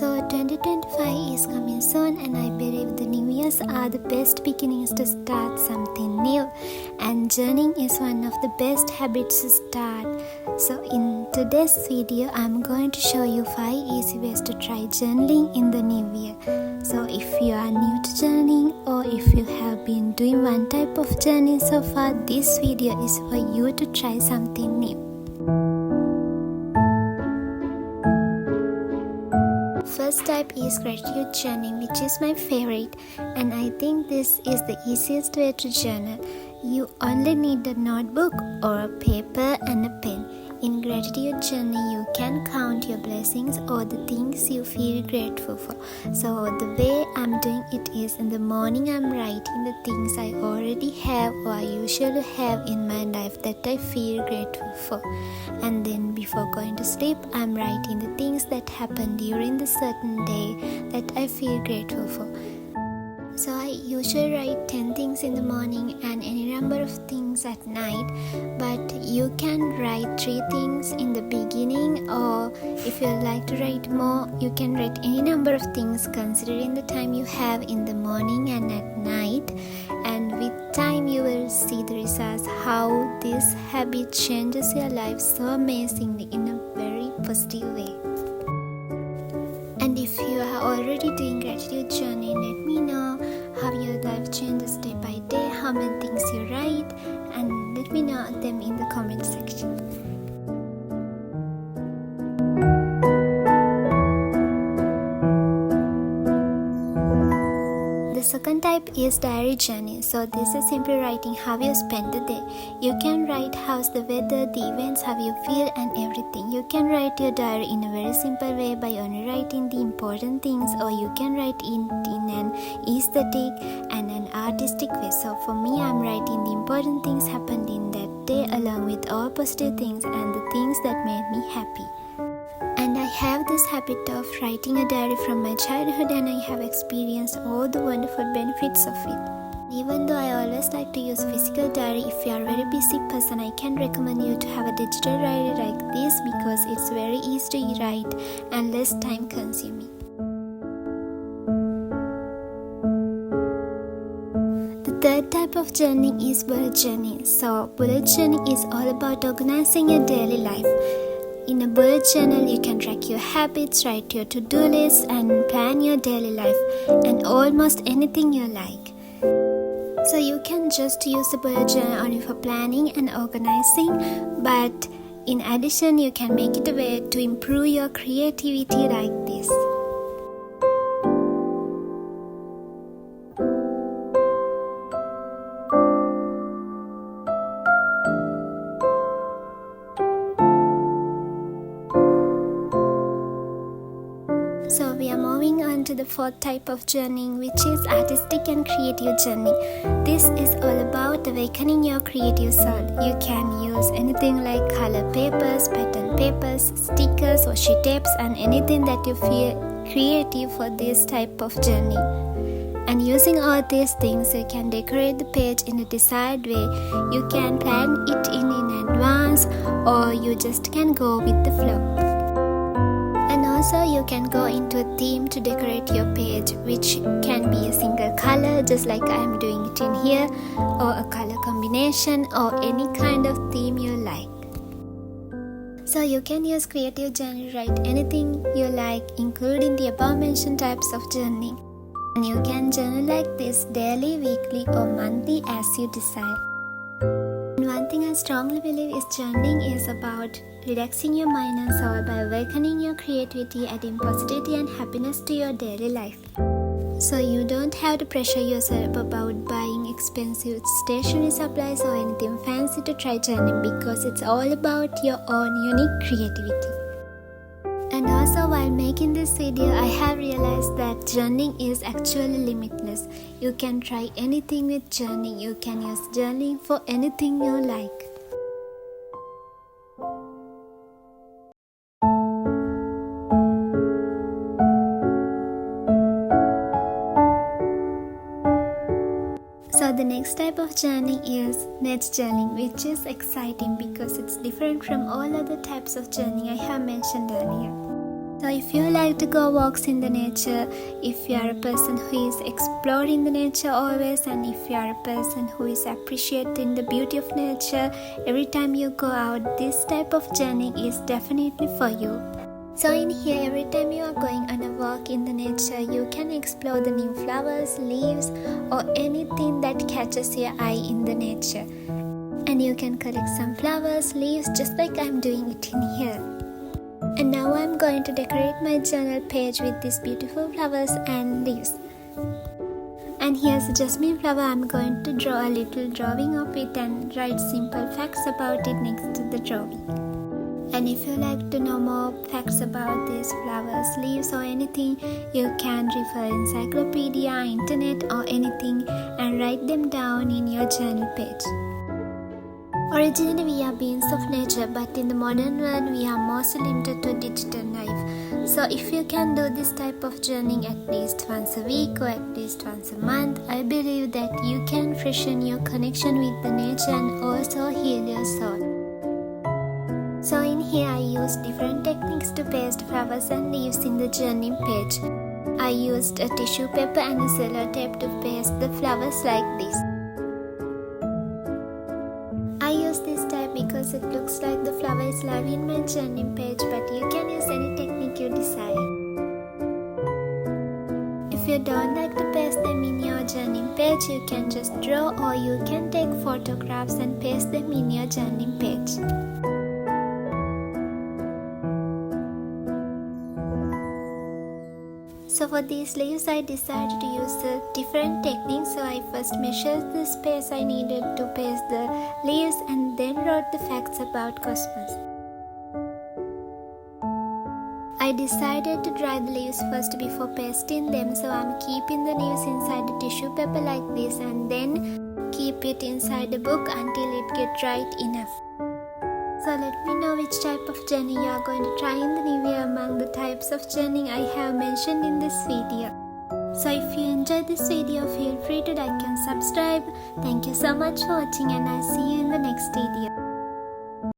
So 2025 is coming soon, and I believe the new years are the best beginnings to start something new, and journaling is one of the best habits to start. So in today's video, I'm going to show you 5 easy ways to try journaling in the new year. So if you are new to journaling, or if you have been doing one type of journaling so far, this video is for you to try something new. First type is gratitude journaling, which is my favorite, and I think this is the easiest way to journal. You only need a notebook or a paper and a pen. In gratitude journaling, you can count your blessings or the things you feel grateful for. So the way I'm doing it is, in the morning I'm writing the things I already have or I usually have in my life that I feel grateful for. And then before going to sleep, I'm writing the things that happened during the certain day that I feel grateful for. So I usually write 10 things in the morning and any number of things at night, but you can write 3 things in the beginning, or if you like to write more, you can write any number of things considering the time you have in the morning and at night. And with time you will see the results, how this habit changes your life so amazingly in a very positive way. And if you are already doing gratitude journaling, let me know how your life changes day by day, how many things you write, and let me know them in the comment section. The second type is diary journaling. So this is simply writing how you spend the day. You can write how's the weather, the events, how you feel, and everything. You can write your diary in a very simple way by only writing the important things, or you can write it in an aesthetic and an artistic way. So for me, I'm writing the important things happened in that day along with all positive things and the things that made me happy. And I have this habit of writing a diary from my childhood, and I have experienced all the wonderful benefits of it. Even though I always like to use physical diary, if you are a very busy person, I can recommend you to have a digital diary like this, because it's very easy to write and less time consuming. The third type of journaling is bullet journaling. So bullet journaling is all about organizing your daily life. In a bullet journal, you can track your habits, write your to-do list, and plan your daily life, and almost anything you like. So you can just use the bullet journal only for planning and organizing, but in addition, you can make it a way to improve your creativity like this. So we are moving on to the fourth type of journaling, which is artistic and creative journaling. This is all about awakening your creative soul. You can use anything like color papers, pattern papers, stickers, washi tapes, and anything that you feel creative for this type of journaling. And using all these things, you can decorate the page in a desired way. You can plan it in advance, or you just can go with the flow. And also you can go into a theme to decorate your page, which can be a single color, just like I am doing it in here, or a color combination, or any kind of theme you like. So you can use creative journal to write anything you like, including the above mentioned types of journaling. And you can journal like this daily, weekly, or monthly as you decide. And one thing I strongly believe is journaling is about relaxing your mind and soul by awakening your creativity, adding positivity and happiness to your daily life. So you don't have to pressure yourself about buying expensive stationery supplies or anything fancy to try journaling, because it's all about your own unique creativity. And also, while making this video, I have realized that journaling is actually limitless. You can try anything with journaling. You can use journaling for anything you like. So the next type of journaling is net journaling, which is exciting because it's different from all other types of journaling I have mentioned earlier. So if you like to go walks in the nature, if you are a person who is exploring the nature always, and if you are a person who is appreciating the beauty of nature, every time you go out, this type of journey is definitely for you. So in here, every time you are going on a walk in the nature, you can explore the new flowers, leaves, or anything that catches your eye in the nature. And you can collect some flowers, leaves, just like I'm doing it in here. And now I'm going to decorate my journal page with these beautiful flowers and leaves. And here's a jasmine flower. I'm going to draw a little drawing of it and write simple facts about it next to the drawing. And if you like to know more facts about these flowers, leaves, or anything, you can refer encyclopedia, internet, or anything and write them down in your journal page. Originally, we are beings of nature, but in the modern world, we are mostly limited to digital life. So if you can do this type of journey at least once a week or at least once a month, I believe that you can freshen your connection with the nature and also heal your soul. So in here, I used different techniques to paste flowers and leaves in the journey page. I used a tissue paper and a cello tape to paste the flowers like this. I use this type because it looks like the flower is live in my journey page, but you can use any technique you desire. If you don't like to paste them in your journey page, you can just draw, or you can take photographs and paste them in your journey page. So for these leaves, I decided to use a different technique. So I first measured the space I needed to paste the leaves and then wrote the facts about cosmos. I decided to dry the leaves first before pasting them. So I'm keeping the leaves inside the tissue paper like this and then keep it inside the book until it gets dried enough. So let me know which type of journey you are going to try in the new year among the types of journey I have mentioned in this video. So if you enjoyed this video, feel free to like and subscribe. Thank you so much for watching, and I'll see you in the next video.